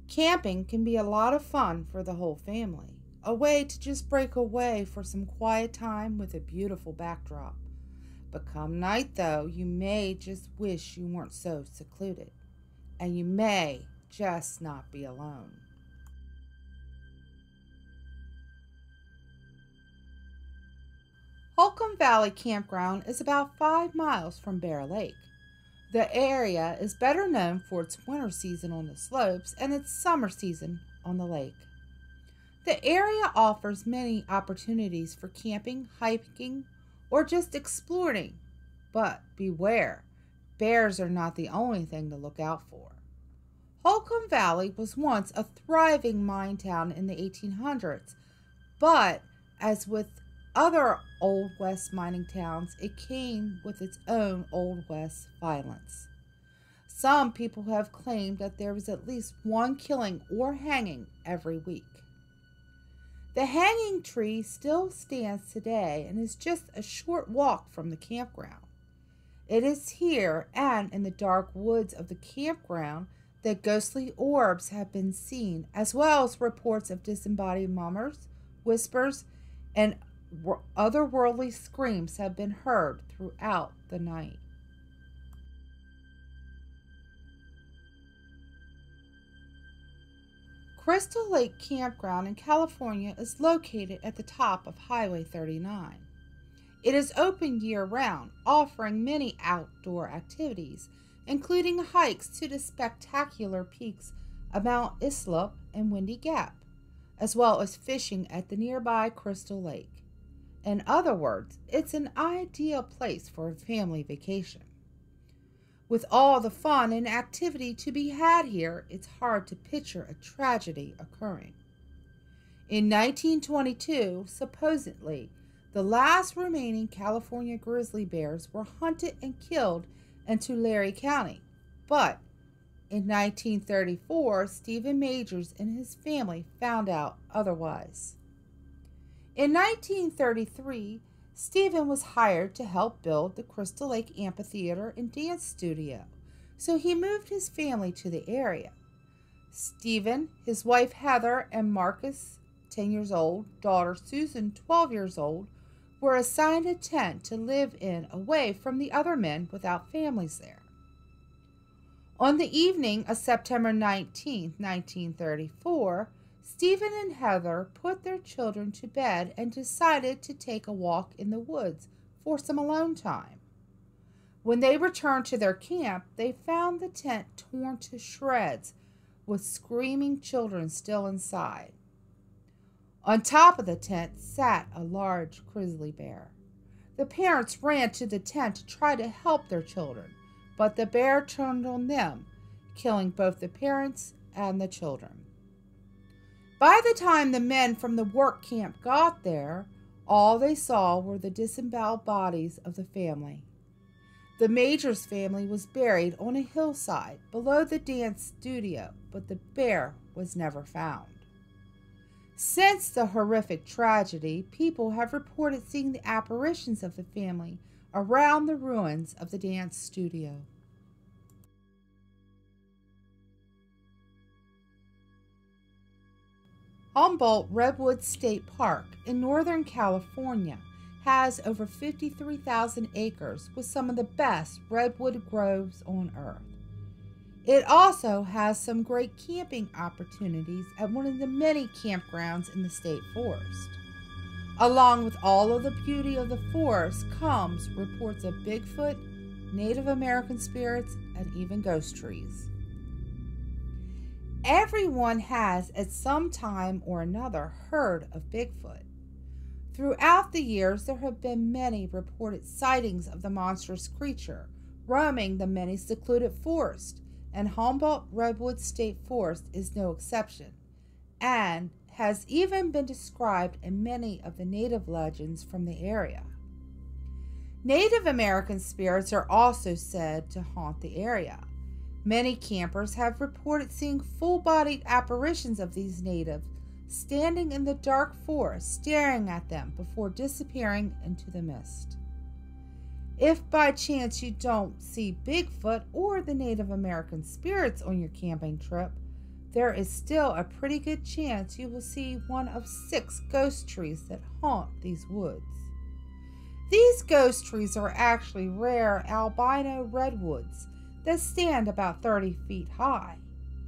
Camping can be a lot of fun for the whole family, a way to just break away for some quiet time with a beautiful backdrop. But come night, though, you may just wish you weren't so secluded, and you may just not be alone. Holcomb Valley Campground is about 5 miles from Bear Lake. The area is better known for its winter season on the slopes and its summer season on the lake. The area offers many opportunities for camping, hiking, or just exploring. But beware, bears are not the only thing to look out for. Holcomb Valley was once a thriving mine town in the 1800s, but as with other Old West mining towns, it came with its own Old West violence. Some people have claimed that there was at least one killing or hanging every week. The hanging tree still stands today and is just a short walk from the campground. It is here and in the dark woods of the campground that ghostly orbs have been seen, as well as reports of disembodied murmurs, whispers, and otherworldly screams have been heard throughout the night. Crystal Lake Campground in California is located at the top of Highway 39. It is open year-round, offering many outdoor activities, including hikes to the spectacular peaks of Mount Islip and Windy Gap, as well as fishing at the nearby Crystal Lake. In other words, it's an ideal place for a family vacation. With all the fun and activity to be had here, it's hard to picture a tragedy occurring. In 1922, supposedly, the last remaining California grizzly bears were hunted and killed in Tulare County. But in 1934, Stephen Majors and his family found out otherwise. In 1933, Stephen was hired to help build the Crystal Lake Amphitheater and Dance Studio, so he moved his family to the area. Stephen, his wife Heather, and Marcus, 10 years old, daughter Susan, 12 years old, were assigned a tent to live in away from the other men without families there. On the evening of September 19, 1934, Stephen and Heather put their children to bed and decided to take a walk in the woods for some alone time. When they returned to their camp, they found the tent torn to shreds with screaming children still inside. On top of the tent sat a large grizzly bear. The parents ran to the tent to try to help their children, but the bear turned on them, killing both the parents and the children. By the time the men from the work camp got there, all they saw were the disemboweled bodies of the family. The Majors family was buried on a hillside below the dance studio, but the bear was never found. Since the horrific tragedy, people have reported seeing the apparitions of the family around the ruins of the dance studio. Ombult Redwoods State Park in Northern California has over 53,000 acres with some of the best redwood groves on earth. It also has some great camping opportunities at one of the many campgrounds in the state forest. Along with all of the beauty of the forest comes reports of Bigfoot, Native American spirits, and even ghost trees. Everyone has at some time or another heard of Bigfoot. Throughout the years, there have been many reported sightings of the monstrous creature roaming the many secluded forests, and Ombult Redwood State Forest is no exception, and has even been described in many of the native legends from the area. Native American spirits are also said to haunt the area. Many campers have reported seeing full-bodied apparitions of these natives standing in the dark forest, staring at them before disappearing into the mist. If by chance you don't see Bigfoot or the Native American spirits on your camping trip, there is still a pretty good chance you will see one of 6 ghost trees that haunt these woods. These ghost trees are actually rare albino redwoods that stand about 30 feet high.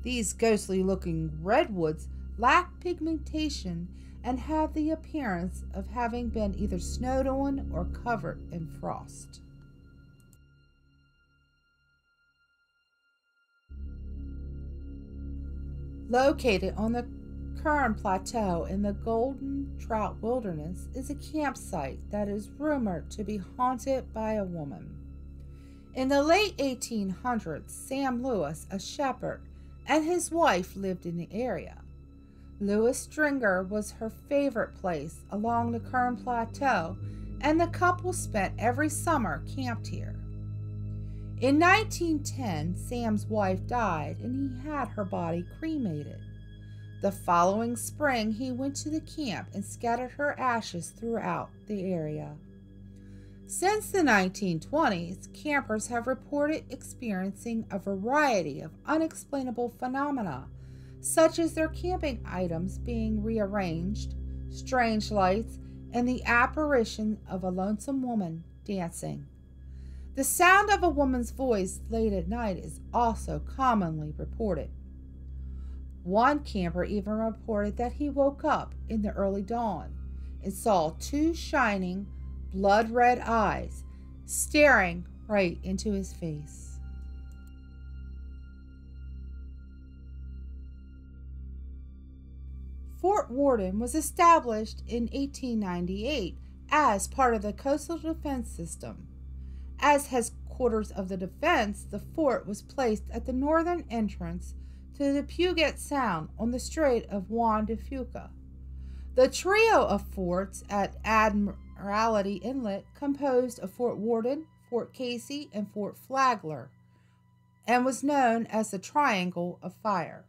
These ghostly-looking redwoods lack pigmentation and have the appearance of having been either snowed on or covered in frost. Located on the Kern Plateau in the Golden Trout Wilderness is a campsite that is rumored to be haunted by a woman. In the late 1800s, Sam Lewis, a shepherd, and his wife lived in the area. Lewis Stringer was her favorite place along the Kern Plateau, and the couple spent every summer camped here. In 1910, Sam's wife died and he had her body cremated. The following spring, he went to the camp and scattered her ashes throughout the area. Since the 1920s, campers have reported experiencing a variety of unexplainable phenomena, such as their camping items being rearranged, strange lights, and the apparition of a lonesome woman dancing. The sound of a woman's voice late at night is also commonly reported. One camper even reported that he woke up in the early dawn and saw 2 shining, blood-red eyes staring right into his face. Fort Warden was established in 1898 as part of the Coastal Defense System. As headquarters of the defense, the fort was placed at the northern entrance to the Puget Sound on the Strait of Juan de Fuca. The trio of forts at Admiralty Inlet composed of Fort Warden, Fort Casey, and Fort Flagler, and was known as the Triangle of Fire.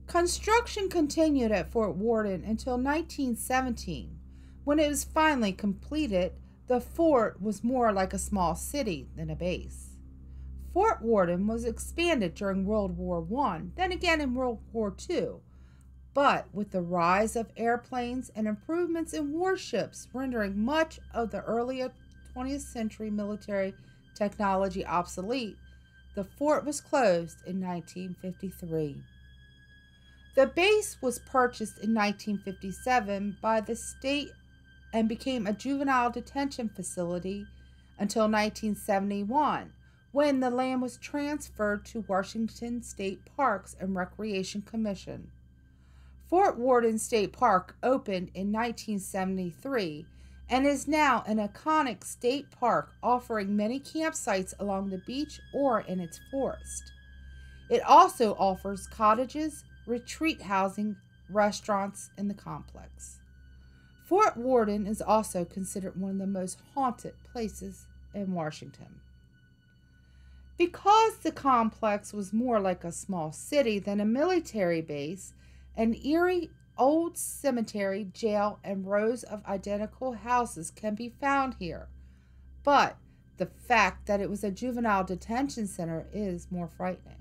Construction continued at Fort Warden until 1917. When it was finally completed, the fort was more like a small city than a base. Fort Warden was expanded during World War I, then again in World War II, but with the rise of airplanes and improvements in warships rendering much of the earlier 20th century military technology obsolete, the fort was closed in 1953. The base was purchased in 1957 by the state and became a juvenile detention facility until 1971, when the land was transferred to Washington State Parks and Recreation Commission. Fort Warden State Park opened in 1973 and is now an iconic state park offering many campsites along the beach or in its forest. It also offers cottages, retreat housing, restaurants in the complex. Fort Warden is also considered one of the most haunted places in Washington. Because the complex was more like a small city than a military base, an eerie old cemetery, jail, and rows of identical houses can be found here. But the fact that it was a juvenile detention center is more frightening.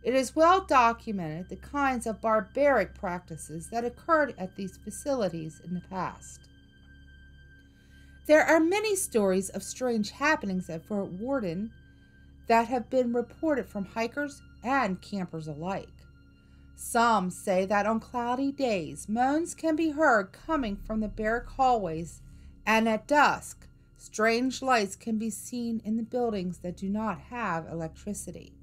It is well documented the kinds of barbaric practices that occurred at these facilities in the past. There are many stories of strange happenings at Fort Warden that have been reported from hikers and campers alike. Some say that on cloudy days, moans can be heard coming from the barrack hallways, and at dusk, strange lights can be seen in the buildings that do not have electricity.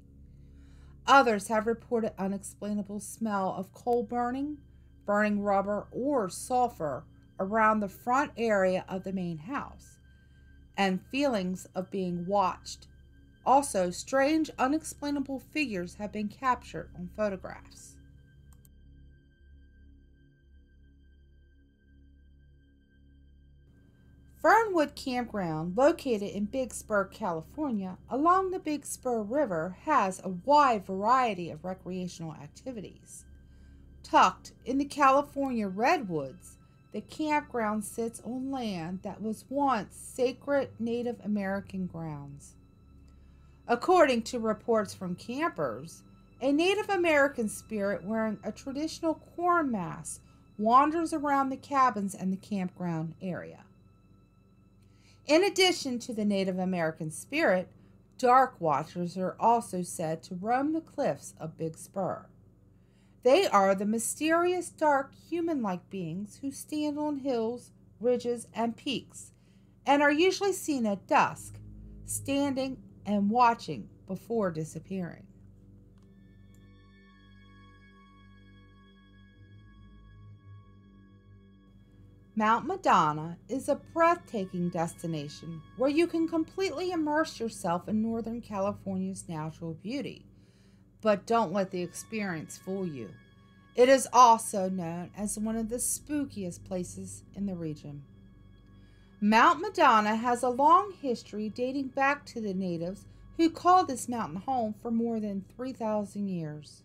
Others have reported unexplainable smell of coal burning rubber, or sulfur around the front area of the main house, and feelings of being watched. Also, strange, unexplainable figures have been captured on photographs. Fernwood Campground, located in Big Spur, California, along the Big Spur River, has a wide variety of recreational activities. Tucked in the California Redwoods, the campground sits on land that was once sacred Native American grounds. According to reports from campers, a Native American spirit wearing a traditional corn mask wanders around the cabins and the campground area. In addition to the Native American spirit, dark watchers are also said to roam the cliffs of Big Spur. They are the mysterious, dark, human-like beings who stand on hills, ridges, and peaks, and are usually seen at dusk, standing and watching before disappearing. Mount Madonna is a breathtaking destination where you can completely immerse yourself in Northern California's natural beauty. But don't let the experience fool you. It is also known as one of the spookiest places in the region. Mount Madonna has a long history dating back to the natives who called this mountain home for more than 3,000 years.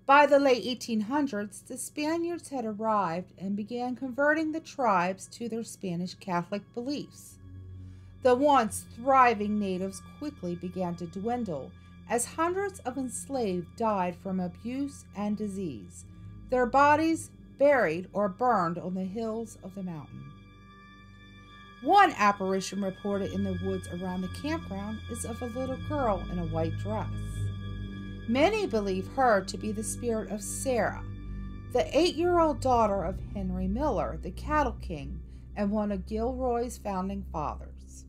By the late 1800s, the Spaniards had arrived and began converting the tribes to their Spanish Catholic beliefs. The once thriving natives quickly began to dwindle as hundreds of enslaved died from abuse and disease, their bodies buried or burned on the hills of the mountain. One apparition reported in the woods around the campground is of a little girl in a white dress. Many believe her to be the spirit of Sarah, the 8-year-old daughter of Henry Miller, the cattle king, and one of Gilroy's founding fathers.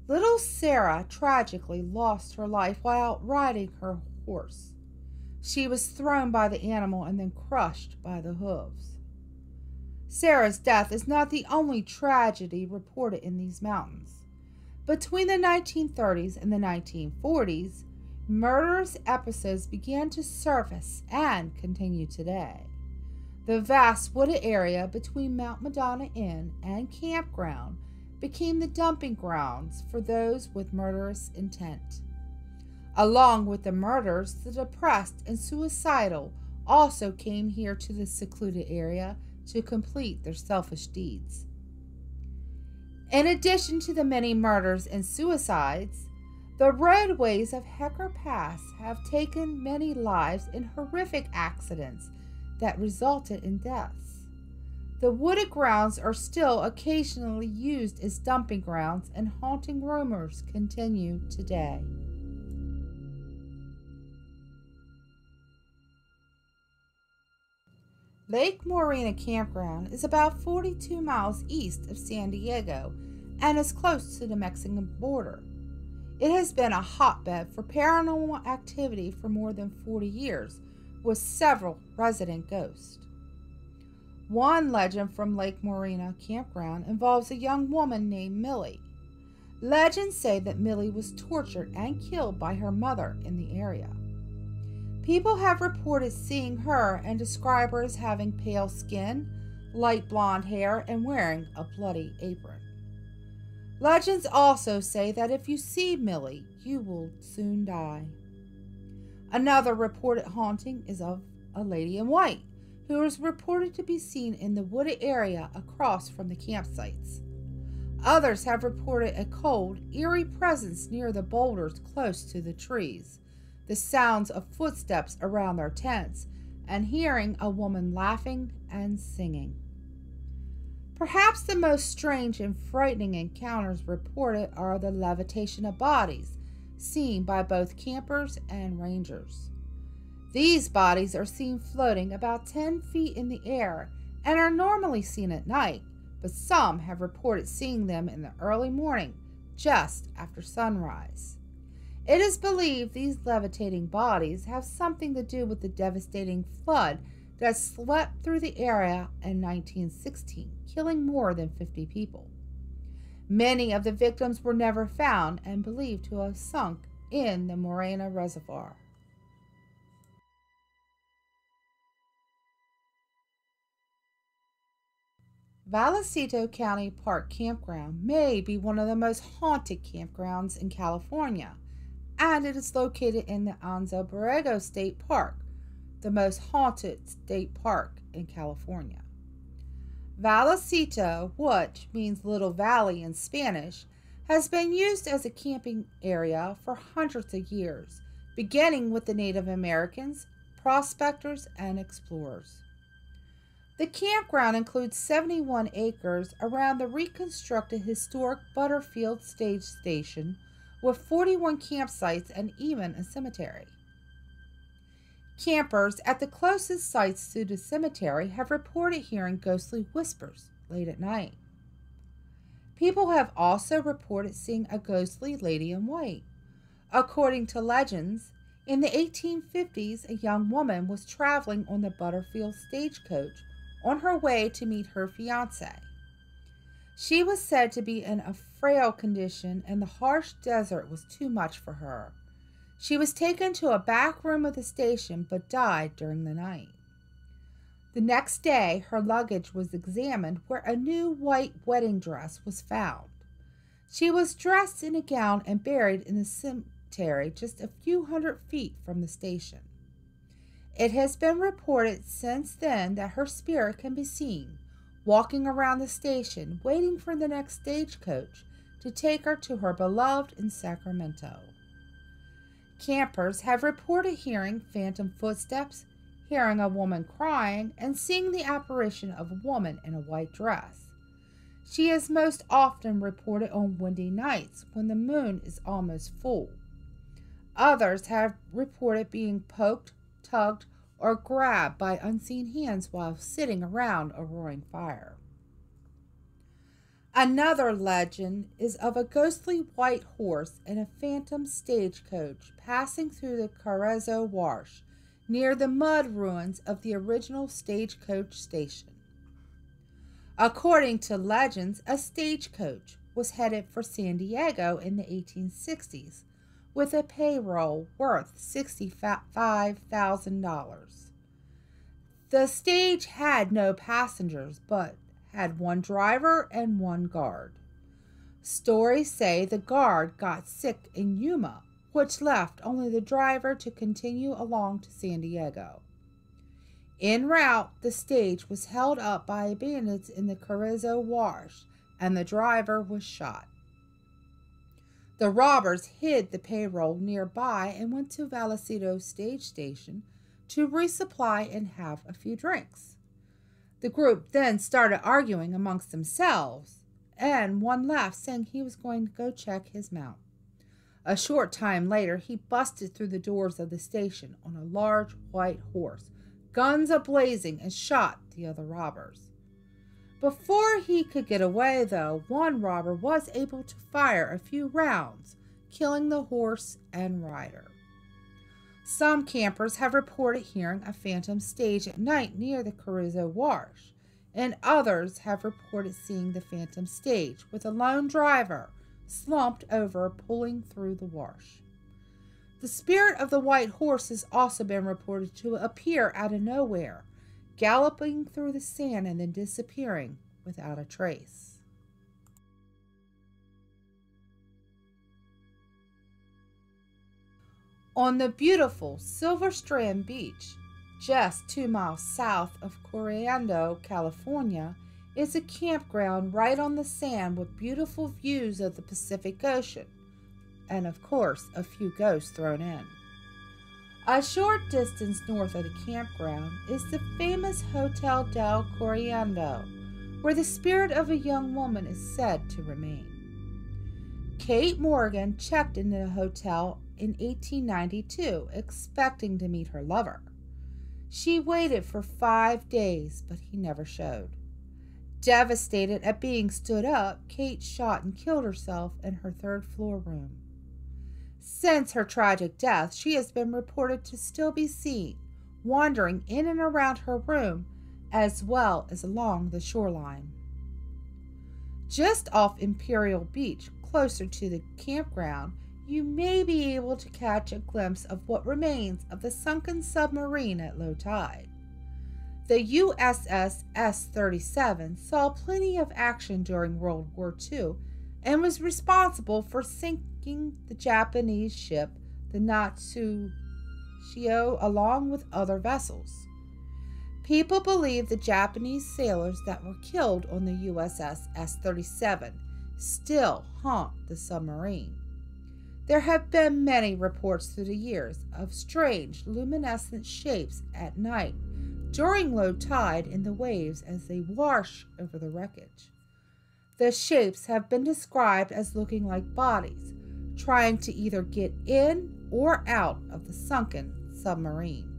Little Sarah tragically lost her life while out riding her horse. She was thrown by the animal and then crushed by the hooves. Sarah's death is not the only tragedy reported in these mountains. Between the 1930s and the 1940s, murderous episodes began to surface and continue today. The vast wooded area between Mount Madonna Inn and Campground became the dumping grounds for those with murderous intent. Along with the murders, the depressed and suicidal also came here to the secluded area to complete their selfish deeds. In addition to the many murders and suicides, the roadways of Hecker Pass have taken many lives in horrific accidents that resulted in deaths. The wooded grounds are still occasionally used as dumping grounds, and haunting rumors continue today. Lake Maureena Campground is about 42 miles east of San Diego and is close to the Mexican border. It has been a hotbed for paranormal activity for more than 40 years, with several resident ghosts. One legend from Lake Maureena Campground involves a young woman named Millie. Legends say that Millie was tortured and killed by her mother in the area. People have reported seeing her and describe her as having pale skin, light blonde hair, and wearing a bloody apron. Legends also say that if you see Millie, you will soon die. Another reported haunting is of a lady in white, who is reported to be seen in the wooded area across from the campsites. Others have reported a cold, eerie presence near the boulders close to the trees, the sounds of footsteps around their tents, and hearing a woman laughing and singing. Perhaps the most strange and frightening encounters reported are the levitation of bodies, seen by both campers and rangers. These bodies are seen floating about 10 feet in the air and are normally seen at night, but some have reported seeing them in the early morning, just after sunrise. It is believed these levitating bodies have something to do with the devastating flood that swept through the area in 1916, killing more than 50 people. Many of the victims were never found and believed to have sunk in the Maureena Reservoir. Vallecito County Park Campground may be one of the most haunted campgrounds in California, and it is located in the Anza Borrego State Park, the most haunted state park in California. Vallecito, which means Little Valley in Spanish, has been used as a camping area for hundreds of years, beginning with the Native Americans, prospectors, and explorers. The campground includes 71 acres around the reconstructed historic Butterfield Stage Station with 41 campsites and even a cemetery. Campers at the closest sites to the cemetery have reported hearing ghostly whispers late at night. People have also reported seeing a ghostly lady in white. According to legends, in the 1850s, a young woman was traveling on the Butterfield stagecoach on her way to meet her fiancé. She was said to be in a frail condition and the harsh desert was too much for her. She was taken to a back room of the station but died during the night. The next day, her luggage was examined where a new white wedding dress was found. She was dressed in a gown and buried in the cemetery just a few hundred feet from the station. It has been reported since then that her spirit can be seen walking around the station, waiting for the next stagecoach to take her to her beloved in Sacramento. Campers have reported hearing phantom footsteps, hearing a woman crying, and seeing the apparition of a woman in a white dress. She is most often reported on windy nights when the moon is almost full. Others have reported being poked, tugged, or grabbed by unseen hands while sitting around a roaring fire. Another legend is of a ghostly white horse and a phantom stagecoach passing through the Coriando Wash near the mud ruins of the original stagecoach station. According to legends, a stagecoach was headed for San Diego in the 1860s with a payroll worth $65,000. The stage had no passengers, but had one driver and one guard. Stories say the guard got sick in Yuma, which left only the driver to continue along to San Diego. En route, the stage was held up by bandits in the Coriando Wash, and the driver was shot. The robbers hid the payroll nearby and went to Vallecito stage station to resupply and have a few drinks. The group then started arguing amongst themselves, and one left saying he was going to go check his mount. A short time later, he busted through the doors of the station on a large white horse, guns a-blazing, and shot the other robbers. Before he could get away, though, one robber was able to fire a few rounds, killing the horse and rider. Some campers have reported hearing a phantom stage at night near the Coriando Wash, and others have reported seeing the phantom stage with a lone driver slumped over pulling through the wash. The spirit of the white horse has also been reported to appear out of nowhere, galloping through the sand and then disappearing without a trace. On the beautiful Silver Strand Beach, just 2 miles south of Coriando, California, is a campground right on the sand with beautiful views of the Pacific Ocean, and of course, a few ghosts thrown in. A short distance north of the campground is the famous Hotel del Coriando, where the spirit of a young woman is said to remain. Kate Morgan checked into the hotel in 1892, expecting to meet her lover. She waited for 5 days, but he never showed. Devastated at being stood up, Kate shot and killed herself in her third-floor room. Since her tragic death, she has been reported to still be seen wandering in and around her room, as well as along the shoreline. Just off Imperial Beach, closer to the campground, you may be able to catch a glimpse of what remains of the sunken submarine at low tide. The USS S-37 saw plenty of action during World War II and was responsible for sinking the Japanese ship, the Natsushio, along with other vessels. People believe the Japanese sailors that were killed on the USS S-37 still haunt the submarine. There have been many reports through the years of strange luminescent shapes at night during low tide in the waves as they wash over the wreckage. The shapes have been described as looking like bodies, trying to either get in or out of the sunken submarine.